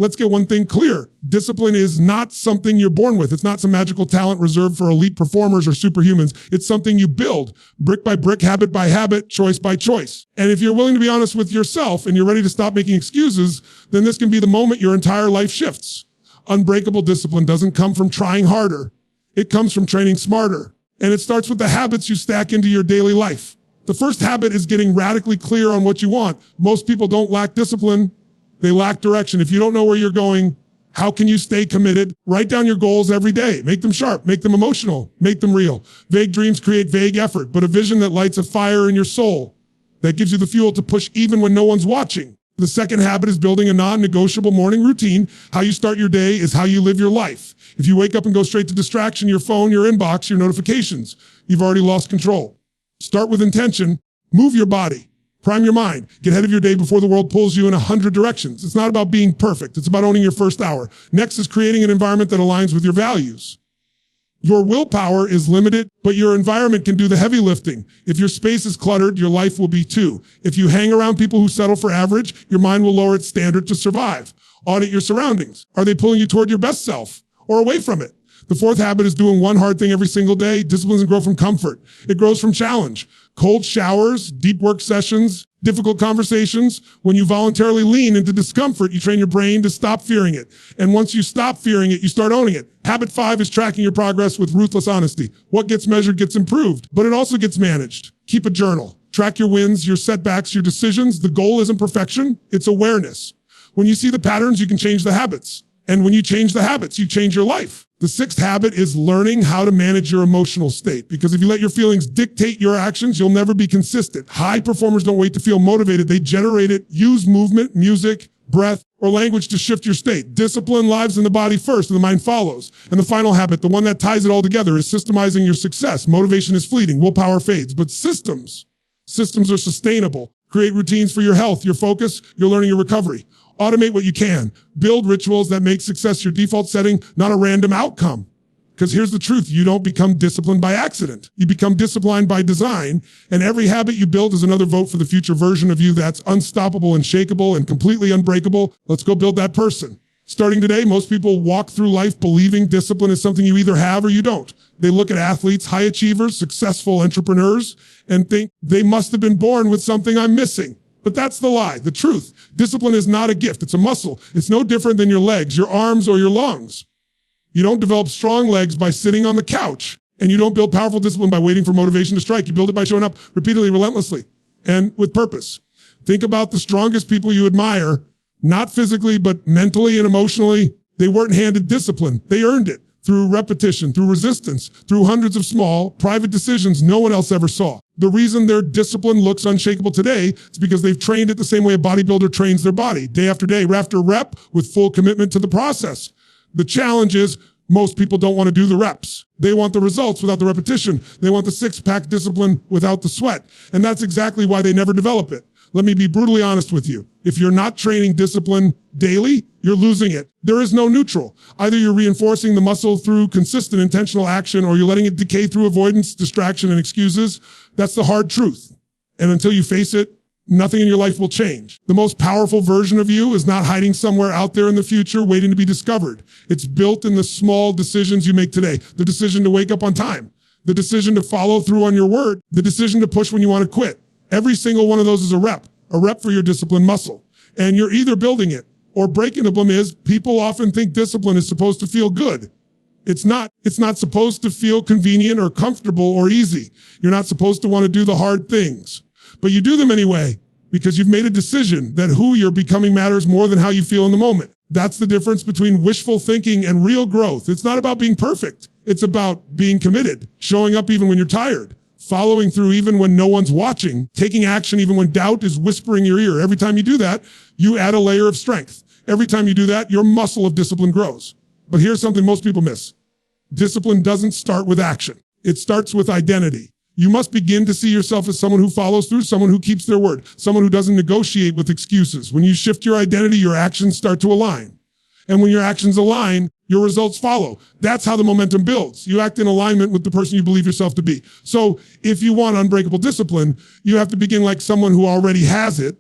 Let's get one thing clear. Discipline is not something you're born with. It's not some magical talent reserved for elite performers or superhumans. It's something you build brick by brick, habit by habit, choice by choice. And if you're willing to be honest with yourself and you're ready to stop making excuses, then this can be the moment your entire life shifts. Unbreakable discipline doesn't come from trying harder. It comes from training smarter. And it starts with the habits you stack into your daily life. The first habit is getting radically clear on what you want. Most people don't lack discipline. They lack direction. If you don't know where you're going, how can you stay committed? Write down your goals every day. Make them sharp. Make them emotional. Make them real. Vague dreams create vague effort, but a vision that lights a fire in your soul, that gives you the fuel to push even when no one's watching. The second habit is building a non-negotiable morning routine. How you start your day is how you live your life. If you wake up and go straight to distraction, your phone, your inbox, your notifications, you've already lost control. Start with intention. Move your body. Prime your mind. Get ahead of your day before the world pulls you in 100 directions. It's not about being perfect. It's about owning your first hour. Next is creating an environment that aligns with your values. Your willpower is limited, but your environment can do the heavy lifting. If your space is cluttered, your life will be too. If you hang around people who settle for average, your mind will lower its standard to survive. Audit your surroundings. Are they pulling you toward your best self or away from it? The fourth habit is doing one hard thing every single day. Discipline doesn't grow from comfort. It grows from challenge. Cold showers, deep work sessions, difficult conversations. When you voluntarily lean into discomfort, you train your brain to stop fearing it. And once you stop fearing it, you start owning it. Habit 5 is tracking your progress with ruthless honesty. What gets measured gets improved, but it also gets managed. Keep a journal. Track your wins, your setbacks, your decisions. The goal isn't perfection, it's awareness. When you see the patterns, you can change the habits. And when you change the habits, you change your life. The sixth habit is learning how to manage your emotional state. Because if you let your feelings dictate your actions, you'll never be consistent. High performers don't wait to feel motivated. They generate it. Use movement, music, breath, or language to shift your state. Discipline lives in the body first and the mind follows. And the final habit, the one that ties it all together, is systemizing your success. Motivation is fleeting. Willpower fades. But systems are sustainable. Create routines for your health, your focus, your learning, your recovery. Automate what you can. Build rituals that make success your default setting, not a random outcome. Because here's the truth. You don't become disciplined by accident. You become disciplined by design. And every habit you build is another vote for the future version of you that's unstoppable, unshakable, and completely unbreakable. Let's go build that person. Starting today, most people walk through life believing discipline is something you either have or you don't. They look at athletes, high achievers, successful entrepreneurs, and think they must have been born with something I'm missing. But that's the lie, the truth. Discipline is not a gift, it's a muscle. It's no different than your legs, your arms, or your lungs. You don't develop strong legs by sitting on the couch, and you don't build powerful discipline by waiting for motivation to strike. You build it by showing up repeatedly, relentlessly, and with purpose. Think about the strongest people you admire, not physically, but mentally and emotionally. They weren't handed discipline, they earned it. Through repetition, through resistance, through hundreds of small, private decisions no one else ever saw. The reason their discipline looks unshakable today is because they've trained it the same way a bodybuilder trains their body, day after day, rep after rep, with full commitment to the process. The challenge is most people don't want to do the reps. They want the results without the repetition. They want the six-pack discipline without the sweat. And that's exactly why they never develop it. Let me be brutally honest with you. If you're not training discipline daily, you're losing it. There is no neutral. Either you're reinforcing the muscle through consistent intentional action or you're letting it decay through avoidance, distraction, and excuses. That's the hard truth. And until you face it, nothing in your life will change. The most powerful version of you is not hiding somewhere out there in the future waiting to be discovered. It's built in the small decisions you make today. The decision to wake up on time. The decision to follow through on your word. The decision to push when you want to quit. Every single one of those is a rep for your discipline muscle. And you're either building it or breaking the problem is people often think discipline is supposed to feel good. It's not supposed to feel convenient or comfortable or easy. You're not supposed to want to do the hard things, but you do them anyway because you've made a decision that who you're becoming matters more than how you feel in the moment. That's the difference between wishful thinking and real growth. It's not about being perfect. It's about being committed, showing up even when you're tired, following through even when no one's watching, taking action even when doubt is whispering your ear. Every time you do that, you add a layer of strength. Every time you do that, your muscle of discipline grows. But here's something most people miss. Discipline doesn't start with action. It starts with identity. You must begin to see yourself as someone who follows through, someone who keeps their word, someone who doesn't negotiate with excuses. When you shift your identity, your actions start to align. And when your actions align, your results follow. That's how the momentum builds. You act in alignment with the person you believe yourself to be. So if you want unbreakable discipline, you have to begin like someone who already has it,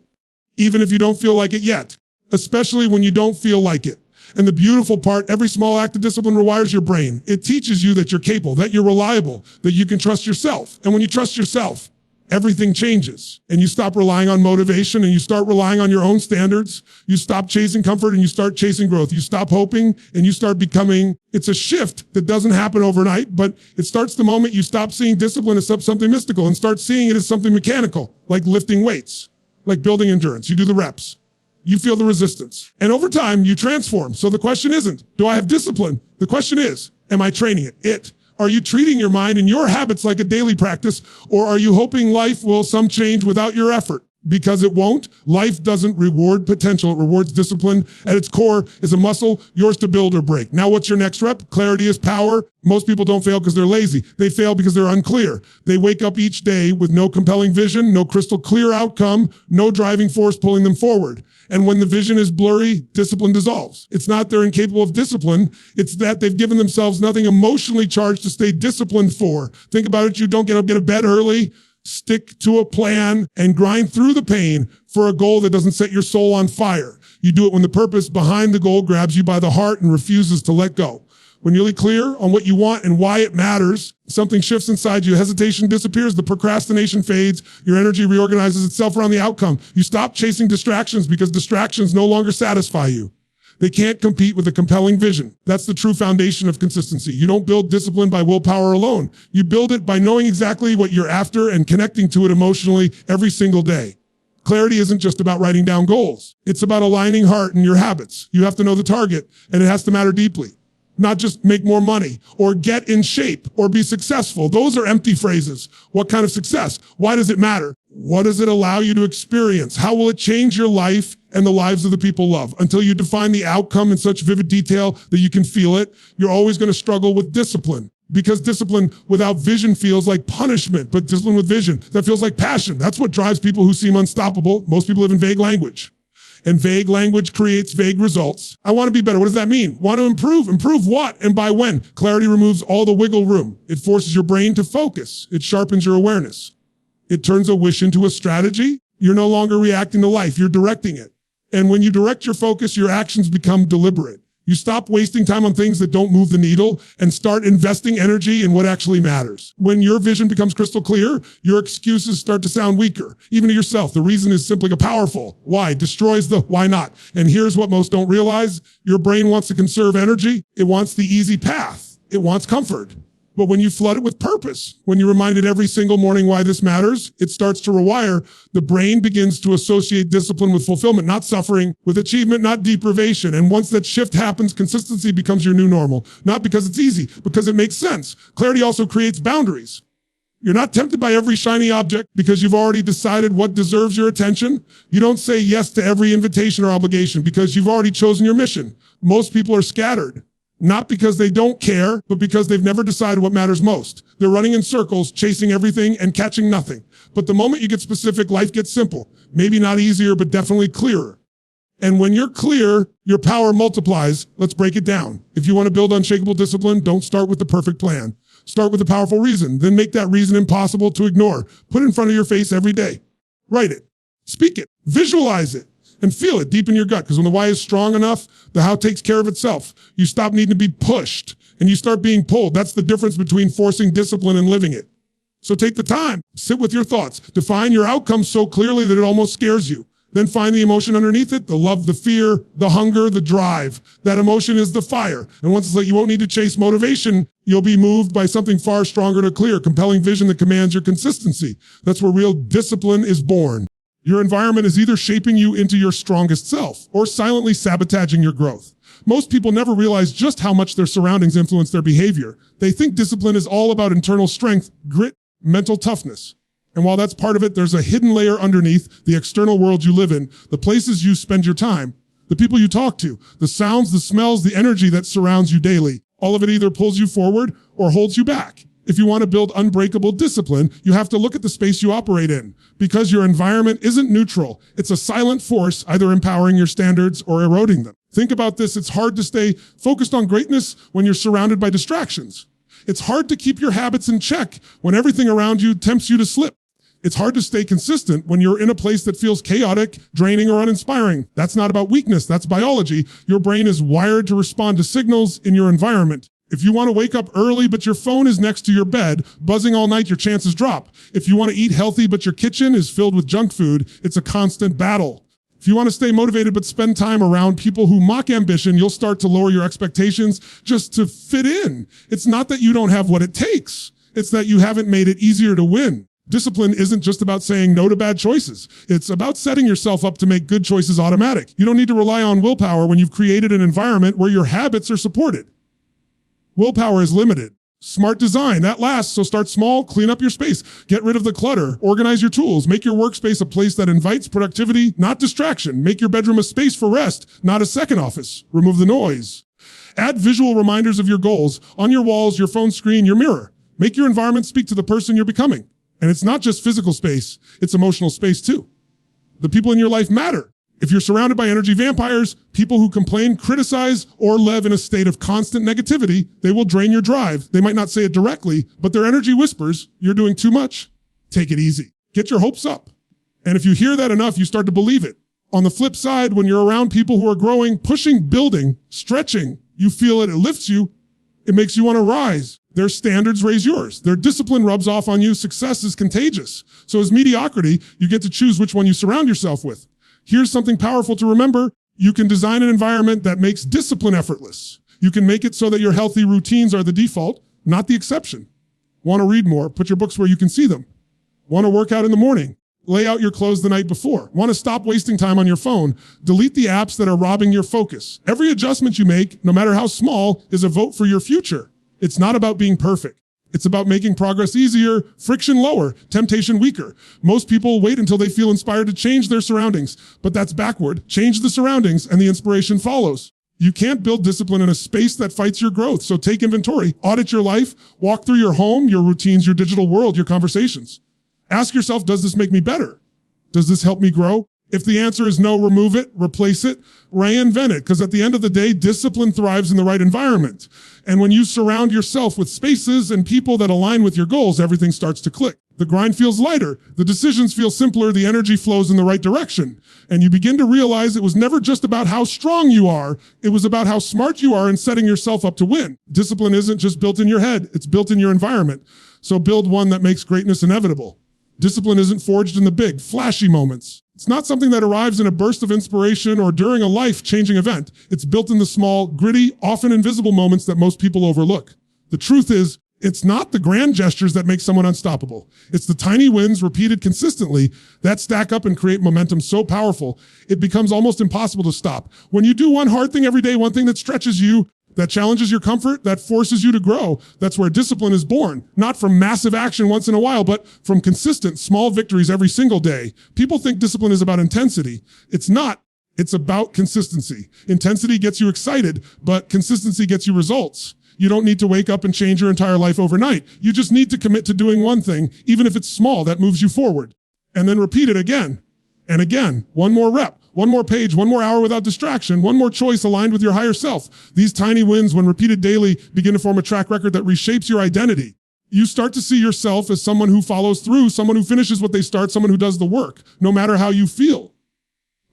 even if you don't feel like it yet. especially when you don't feel like it. And the beautiful part, every small act of discipline rewires your brain. It teaches you that you're capable, that you're reliable, that you can trust yourself. And when you trust yourself, everything changes. And you stop relying on motivation and you start relying on your own standards. You stop chasing comfort and you start chasing growth. You stop hoping and you start becoming. It's a shift that doesn't happen overnight, but it starts the moment you stop seeing discipline as something mystical and start seeing it as something mechanical, like lifting weights, like building endurance. You do the reps. You feel the resistance. And over time, you transform. So the question isn't, do I have discipline? The question is, am I training it? Are you treating your mind and your habits like a daily practice, or are you hoping life will some change without your effort? Because it won't. Life doesn't reward potential. It rewards discipline. At its core is a muscle, yours to build or break. Now what's your next rep? Clarity is power. Most people don't fail because they're lazy. They fail because they're unclear. They wake up each day with no compelling vision, no crystal clear outcome, no driving force pulling them forward. And when the vision is blurry, discipline dissolves. It's not they're incapable of discipline. It's that they've given themselves nothing emotionally charged to stay disciplined for. Think about it. You don't get up, get to bed early. Stick to a plan and grind through the pain for a goal that doesn't set your soul on fire. You do it when the purpose behind the goal grabs you by the heart and refuses to let go. When you're really clear on what you want and why it matters, something shifts inside you. Hesitation disappears. The procrastination fades. Your energy reorganizes itself around the outcome. You stop chasing distractions because distractions no longer satisfy you. They can't compete with a compelling vision. That's the true foundation of consistency. You don't build discipline by willpower alone. You build it by knowing exactly what you're after and connecting to it emotionally every single day. Clarity isn't just about writing down goals. It's about aligning heart and your habits. You have to know the target, and it has to matter deeply. Not just make more money or get in shape or be successful. Those are empty phrases. What kind of success? Why does it matter? What does it allow you to experience? How will it change your life and the lives of the people love? Until you define the outcome in such vivid detail that you can feel it, you're always going to struggle with discipline. Because discipline without vision feels like punishment, but discipline with vision, that feels like passion. That's what drives people who seem unstoppable. Most people live in vague language. And vague language creates vague results. I want to be better. What does that mean? Want to improve? Improve what and by when? Clarity removes all the wiggle room. It forces your brain to focus. It sharpens your awareness. It turns a wish into a strategy. You're no longer reacting to life. You're directing it. And when you direct your focus, your actions become deliberate. You stop wasting time on things that don't move the needle and start investing energy in what actually matters. When your vision becomes crystal clear, your excuses start to sound weaker, even to yourself. The reason is simply a powerful why, destroys the why not. And here's what most don't realize. Your brain wants to conserve energy. It wants the easy path. It wants comfort. But when you flood it with purpose, when you remind it every single morning why this matters, it starts to rewire. The brain begins to associate discipline with fulfillment, not suffering, with achievement, not deprivation. And once that shift happens, consistency becomes your new normal. Not because it's easy, because it makes sense. Clarity also creates boundaries. You're not tempted by every shiny object because you've already decided what deserves your attention. You don't say yes to every invitation or obligation because you've already chosen your mission. Most people are scattered. Not because they don't care, but because they've never decided what matters most. They're running in circles, chasing everything and catching nothing. But the moment you get specific, life gets simple. Maybe not easier, but definitely clearer. And when you're clear, your power multiplies. Let's break it down. If you want to build unshakable discipline, don't start with the perfect plan. Start with a powerful reason. Then make that reason impossible to ignore. Put it in front of your face every day. Write it. Speak it. Visualize it. And feel it deep in your gut, because when the why is strong enough, the how takes care of itself. You stop needing to be pushed and you start being pulled. That's the difference between forcing discipline and living it. So take the time, sit with your thoughts, define your outcome so clearly that it almost scares you. Then find the emotion underneath it, the love, the fear, the hunger, the drive. That emotion is the fire. And once it's like you won't need to chase motivation, you'll be moved by something far stronger to clear, compelling vision that commands your consistency. That's where real discipline is born. Your environment is either shaping you into your strongest self or silently sabotaging your growth. Most people never realize just how much their surroundings influence their behavior. They think discipline is all about internal strength, grit, mental toughness. And while that's part of it, there's a hidden layer underneath the external world you live in, the places you spend your time, the people you talk to, the sounds, the smells, the energy that surrounds you daily. All of it either pulls you forward or holds you back. If you want to build unbreakable discipline, you have to look at the space you operate in, because your environment isn't neutral. It's a silent force, either empowering your standards or eroding them. Think about this. It's hard to stay focused on greatness when you're surrounded by distractions. It's hard to keep your habits in check when everything around you tempts you to slip. It's hard to stay consistent when you're in a place that feels chaotic, draining, or uninspiring. That's not about weakness, that's biology. Your brain is wired to respond to signals in your environment. If you want to wake up early but your phone is next to your bed, buzzing all night, your chances drop. If you want to eat healthy but your kitchen is filled with junk food, it's a constant battle. If you want to stay motivated but spend time around people who mock ambition, you'll start to lower your expectations just to fit in. It's not that you don't have what it takes. It's that you haven't made it easier to win. Discipline isn't just about saying no to bad choices. It's about setting yourself up to make good choices automatic. You don't need to rely on willpower when you've created an environment where your habits are supported. Willpower is limited. Smart design, that lasts, so start small, clean up your space, get rid of the clutter, organize your tools, make your workspace a place that invites productivity, not distraction. Make your bedroom a space for rest, not a second office. Remove the noise. Add visual reminders of your goals on your walls, your phone screen, your mirror. Make your environment speak to the person you're becoming. And it's not just physical space, it's emotional space too. The people in your life matter. If you're surrounded by energy vampires, people who complain, criticize, or live in a state of constant negativity, they will drain your drive. They might not say it directly, but their energy whispers, you're doing too much. Take it easy. Get your hopes up. And if you hear that enough, you start to believe it. On the flip side, when you're around people who are growing, pushing, building, stretching, you feel it, it lifts you, it makes you want to rise. Their standards raise yours. Their discipline rubs off on you. Success is contagious. So as mediocrity, you get to choose which one you surround yourself with. Here's something powerful to remember. You can design an environment that makes discipline effortless. You can make it so that your healthy routines are the default, not the exception. Want to read more? Put your books where you can see them. Want to work out in the morning? Lay out your clothes the night before. Want to stop wasting time on your phone? Delete the apps that are robbing your focus. Every adjustment you make, no matter how small, is a vote for your future. It's not about being perfect. It's about making progress easier, friction lower, temptation weaker. Most people wait until they feel inspired to change their surroundings, but that's backward. Change the surroundings and the inspiration follows. You can't build discipline in a space that fights your growth. So take inventory, audit your life, walk through your home, your routines, your digital world, your conversations. Ask yourself, does this make me better? Does this help me grow? If the answer is no, remove it, replace it, reinvent it. Because at the end of the day, discipline thrives in the right environment. And when you surround yourself with spaces and people that align with your goals, everything starts to click. The grind feels lighter. The decisions feel simpler. The energy flows in the right direction. And you begin to realize it was never just about how strong you are. It was about how smart you are in setting yourself up to win. Discipline isn't just built in your head. It's built in your environment. So build one that makes greatness inevitable. Discipline isn't forged in the big, flashy moments. It's not something that arrives in a burst of inspiration or during a life-changing event. It's built in the small, gritty, often invisible moments that most people overlook. The truth is, it's not the grand gestures that make someone unstoppable. It's the tiny wins repeated consistently that stack up and create momentum so powerful, it becomes almost impossible to stop. When you do one hard thing every day, one thing that stretches you, that challenges your comfort, that forces you to grow, that's where discipline is born. Not from massive action once in a while, but from consistent small victories every single day. People think discipline is about intensity. It's not. It's about consistency. Intensity gets you excited, but consistency gets you results. You don't need to wake up and change your entire life overnight. You just need to commit to doing one thing, even if it's small, that moves you forward. And then repeat it again and again. One more rep. One more page, one more hour without distraction, one more choice aligned with your higher self. These tiny wins, when repeated daily, begin to form a track record that reshapes your identity. You start to see yourself as someone who follows through, someone who finishes what they start, someone who does the work, no matter how you feel.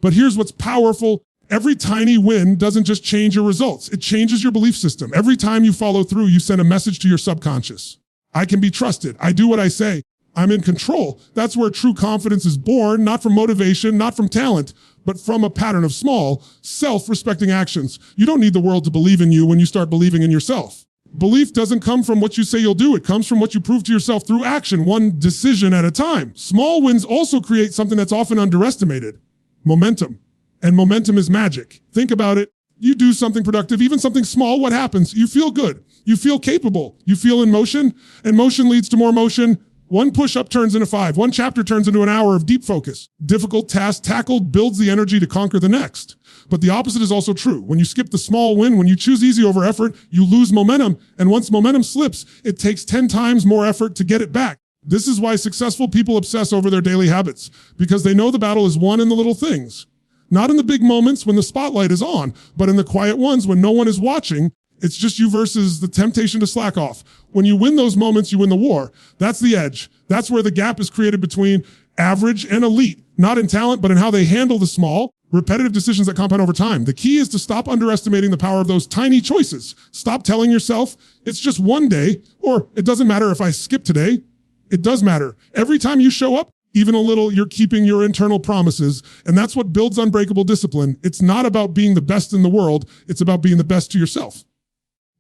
But here's what's powerful. Every tiny win doesn't just change your results. It changes your belief system. Every time you follow through, you send a message to your subconscious. I can be trusted. I do what I say. I'm in control. That's where true confidence is born, not from motivation, not from talent, but from a pattern of small, self-respecting actions. You don't need the world to believe in you when you start believing in yourself. Belief doesn't come from what you say you'll do. It comes from what you prove to yourself through action, one decision at a time. Small wins also create something that's often underestimated: momentum. And momentum is magic. Think about it. You do something productive, even something small, what happens? You feel good. You feel capable. You feel in motion, and motion leads to more motion. One push-up turns into 5. One chapter turns into an hour of deep focus. Difficult task tackled builds the energy to conquer the next. But the opposite is also true. When you skip the small win, when you choose easy over effort, you lose momentum. And once momentum slips, it takes 10 times more effort to get it back. This is why successful people obsess over their daily habits, because they know the battle is won in the little things. Not in the big moments when the spotlight is on, but in the quiet ones when no one is watching. It's just you versus the temptation to slack off. When you win those moments, you win the war. That's the edge. That's where the gap is created between average and elite, not in talent, but in how they handle the small, repetitive decisions that compound over time. The key is to stop underestimating the power of those tiny choices. Stop telling yourself, it's just one day, or it doesn't matter if I skip today. It does matter. Every time you show up, even a little, you're keeping your internal promises. And that's what builds unbreakable discipline. It's not about being the best in the world. It's about being the best to yourself.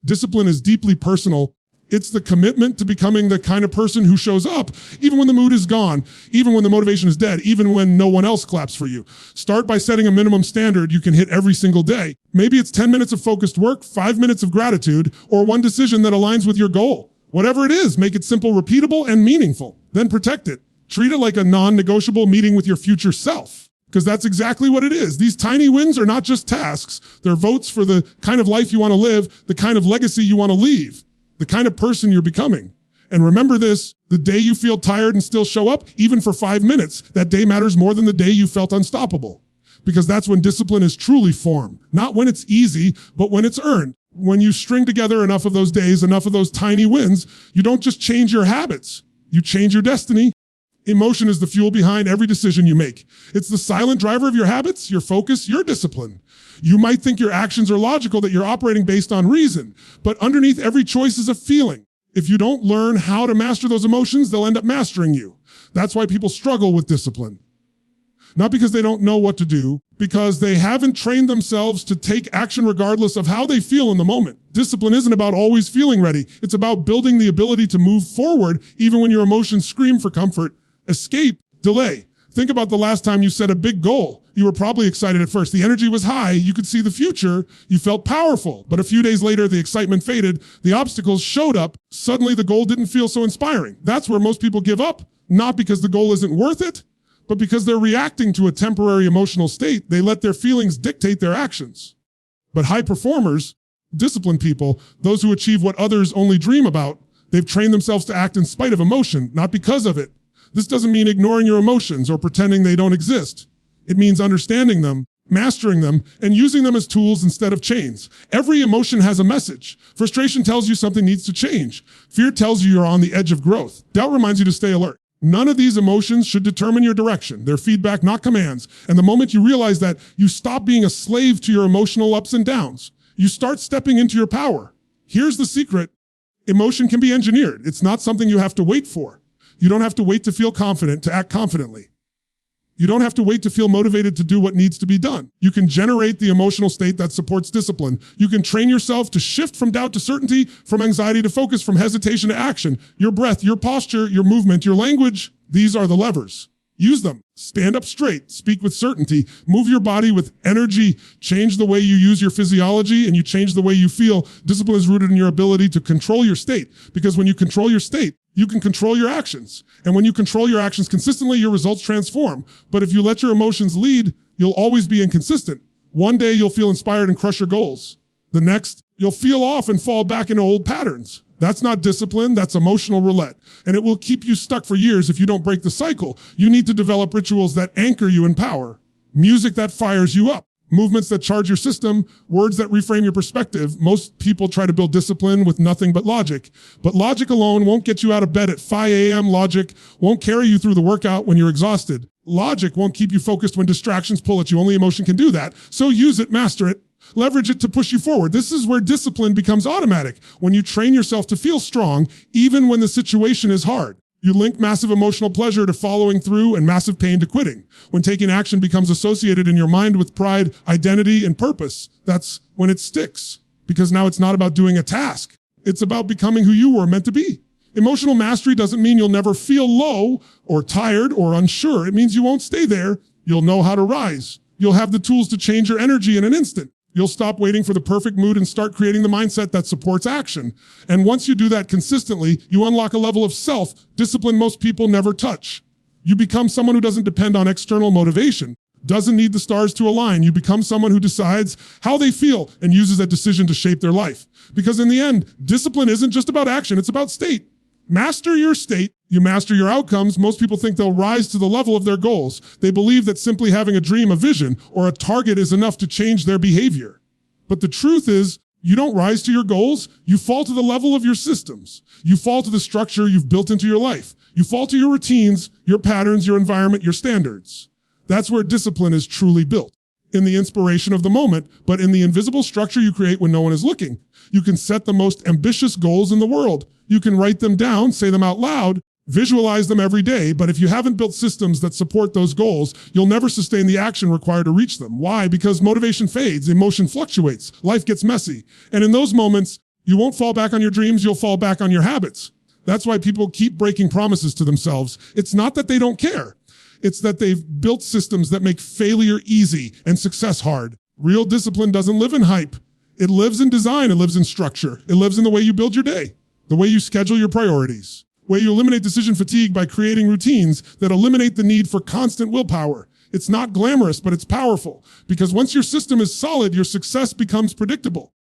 Discipline is deeply personal. It's the commitment to becoming the kind of person who shows up, even when the mood is gone, even when the motivation is dead, even when no one else claps for you. Start by setting a minimum standard you can hit every single day. Maybe it's 10 minutes of focused work, 5 minutes of gratitude, or one decision that aligns with your goal. Whatever it is, make it simple, repeatable, and meaningful. Then protect it. Treat it like a non-negotiable meeting with your future self, because that's exactly what it is. These tiny wins are not just tasks. They're votes for the kind of life you want to live, the kind of legacy you want to leave, the kind of person you're becoming. And remember this, the day you feel tired and still show up, even for 5 minutes, that day matters more than the day you felt unstoppable. Because that's when discipline is truly formed. Not when it's easy, but when it's earned. When you string together enough of those days, enough of those tiny wins, you don't just change your habits, you change your destiny. Emotion is the fuel behind every decision you make. It's the silent driver of your habits, your focus, your discipline. You might think your actions are logical, that you're operating based on reason, but underneath every choice is a feeling. If you don't learn how to master those emotions, they'll end up mastering you. That's why people struggle with discipline. Not because they don't know what to do, because they haven't trained themselves to take action regardless of how they feel in the moment. Discipline isn't about always feeling ready. It's about building the ability to move forward even when your emotions scream for comfort, escape, delay. Think about the last time you set a big goal. You were probably excited at first. The energy was high. You could see the future. You felt powerful. But a few days later, the excitement faded. The obstacles showed up. Suddenly, the goal didn't feel so inspiring. That's where most people give up, not because the goal isn't worth it, but because they're reacting to a temporary emotional state. They let their feelings dictate their actions. But high performers, disciplined people, those who achieve what others only dream about, they've trained themselves to act in spite of emotion, not because of it. This doesn't mean ignoring your emotions or pretending they don't exist. It means understanding them, mastering them, and using them as tools instead of chains. Every emotion has a message. Frustration tells you something needs to change. Fear tells you you're on the edge of growth. Doubt reminds you to stay alert. None of these emotions should determine your direction. They're feedback, not commands. And the moment you realize that, you stop being a slave to your emotional ups and downs. You start stepping into your power. Here's the secret. Emotion can be engineered. It's not something you have to wait for. You don't have to wait to feel confident to act confidently. You don't have to wait to feel motivated to do what needs to be done. You can generate the emotional state that supports discipline. You can train yourself to shift from doubt to certainty, from anxiety to focus, from hesitation to action. Your breath, your posture, your movement, your language, these are the levers. Use them. Stand up straight. Speak with certainty. Move your body with energy. Change the way you use your physiology and you change the way you feel. Discipline is rooted in your ability to control your state. Because when you control your state, you can control your actions. And when you control your actions consistently, your results transform. But if you let your emotions lead, you'll always be inconsistent. One day you'll feel inspired and crush your goals. The next, you'll feel off and fall back into old patterns. That's not discipline, that's emotional roulette. And it will keep you stuck for years if you don't break the cycle. You need to develop rituals that anchor you in power. Music that fires you up. Movements that charge your system, words that reframe your perspective. Most people try to build discipline with nothing but logic. But logic alone won't get you out of bed at 5 a.m. Logic won't carry you through the workout when you're exhausted. Logic won't keep you focused when distractions pull at you. Only emotion can do that. So use it, master it. Leverage it to push you forward. This is where discipline becomes automatic. When you train yourself to feel strong, even when the situation is hard. You link massive emotional pleasure to following through and massive pain to quitting. When taking action becomes associated in your mind with pride, identity, and purpose, that's when it sticks. Because now it's not about doing a task. It's about becoming who you were meant to be. Emotional mastery doesn't mean you'll never feel low or tired or unsure. It means you won't stay there. You'll know how to rise. You'll have the tools to change your energy in an instant. You'll stop waiting for the perfect mood and start creating the mindset that supports action. And once you do that consistently, you unlock a level of self-discipline most people never touch. You become someone who doesn't depend on external motivation, doesn't need the stars to align. You become someone who decides how they feel and uses that decision to shape their life. Because in the end, discipline isn't just about action, it's about state. Master your state, you master your outcomes. Most people think they'll rise to the level of their goals. They believe that simply having a dream, a vision, or a target is enough to change their behavior. But the truth is, You don't rise to your goals. You fall to the level of your systems. You fall to the structure you've built into your life. You fall to your routines, your patterns, your environment, your standards. That's where discipline is truly built. In the inspiration of the moment, but in the invisible structure you create when no one is looking. You can set the most ambitious goals in the world. You can write them down, say them out loud, visualize them every day, but if you haven't built systems that support those goals, you'll never sustain the action required to reach them. Why? Because motivation fades, emotion fluctuates, life gets messy. And in those moments, you won't fall back on your dreams, you'll fall back on your habits. That's why people keep breaking promises to themselves. It's not that they don't care. It's that they've built systems that make failure easy and success hard. Real discipline doesn't live in hype. It lives in design, it lives in structure. It lives in the way you build your day, the way you schedule your priorities, where you eliminate decision fatigue by creating routines that eliminate the need for constant willpower. It's not glamorous, but it's powerful, because once your system is solid, your success becomes predictable.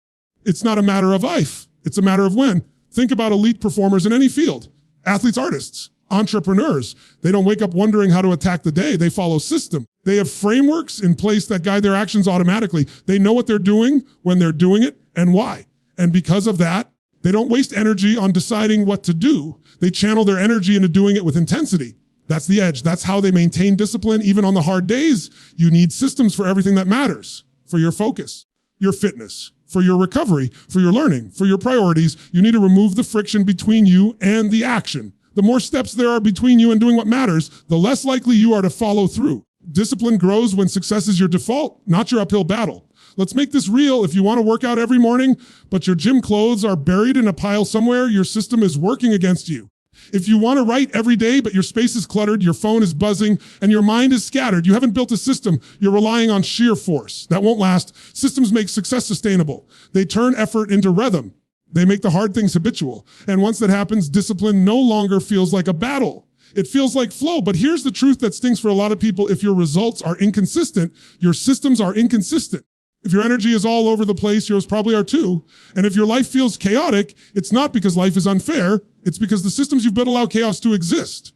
It's not a matter of if, it's a matter of when. Think about elite performers in any field. Athletes, artists, entrepreneurs. They don't wake up wondering how to attack the day. They follow system. They have frameworks in place that guide their actions automatically. They know what they're doing, when they're doing it, and why. And because of that, they don't waste energy on deciding what to do. They channel their energy into doing it with intensity. That's the edge. That's how they maintain discipline. Even on the hard days, you need systems for everything that matters. For your focus, your fitness, for your recovery, for your learning, for your priorities. You need to remove the friction between you and the action. The more steps there are between you and doing what matters, the less likely you are to follow through. Discipline grows when success is your default, not your uphill battle. Let's make this real. If you want to work out every morning, but your gym clothes are buried in a pile somewhere, your system is working against you. If you want to write every day, but your space is cluttered, your phone is buzzing, and your mind is scattered, you haven't built a system, you're relying on sheer force. That won't last. Systems make success sustainable. They turn effort into rhythm. They make the hard things habitual. And once that happens, discipline no longer feels like a battle. It feels like flow. But here's the truth that stings for a lot of people. If your results are inconsistent, your systems are inconsistent. If your energy is all over the place, yours probably are too. And if your life feels chaotic, it's not because life is unfair. It's because the systems you've built allow chaos to exist.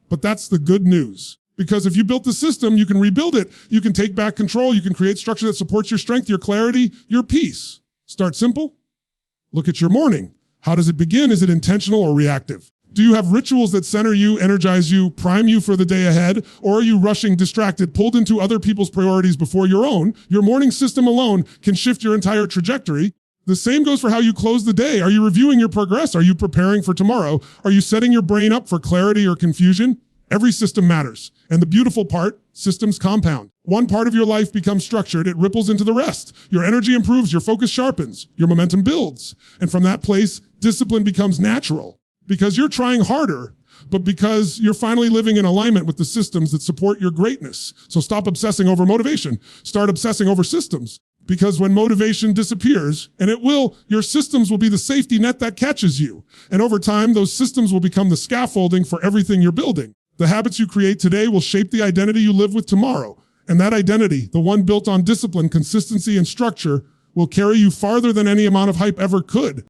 But that's the good news. Because if you built the system, you can rebuild it. You can take back control. You can create structure that supports your strength, your clarity, your peace. Start simple. Look at your morning. How does it begin? Is it intentional or reactive? Do you have rituals that center you, energize you, prime you for the day ahead? Or are you rushing, distracted, pulled into other people's priorities before your own? Your morning system alone can shift your entire trajectory. The same goes for how you close the day. Are you reviewing your progress? Are you preparing for tomorrow? Are you setting your brain up for clarity or confusion? Every system matters. And the beautiful part, systems compound. One part of your life becomes structured, it ripples into the rest. Your energy improves, your focus sharpens, your momentum builds. And from that place, discipline becomes natural. Because you're trying harder, but because you're finally living in alignment with the systems that support your greatness. So stop obsessing over motivation. Start obsessing over systems. Because when motivation disappears, and it will, your systems will be the safety net that catches you. And over time, those systems will become the scaffolding for everything you're building. The habits you create today will shape the identity you live with tomorrow. And that identity, the one built on discipline, consistency, and structure, will carry you farther than any amount of hype ever could.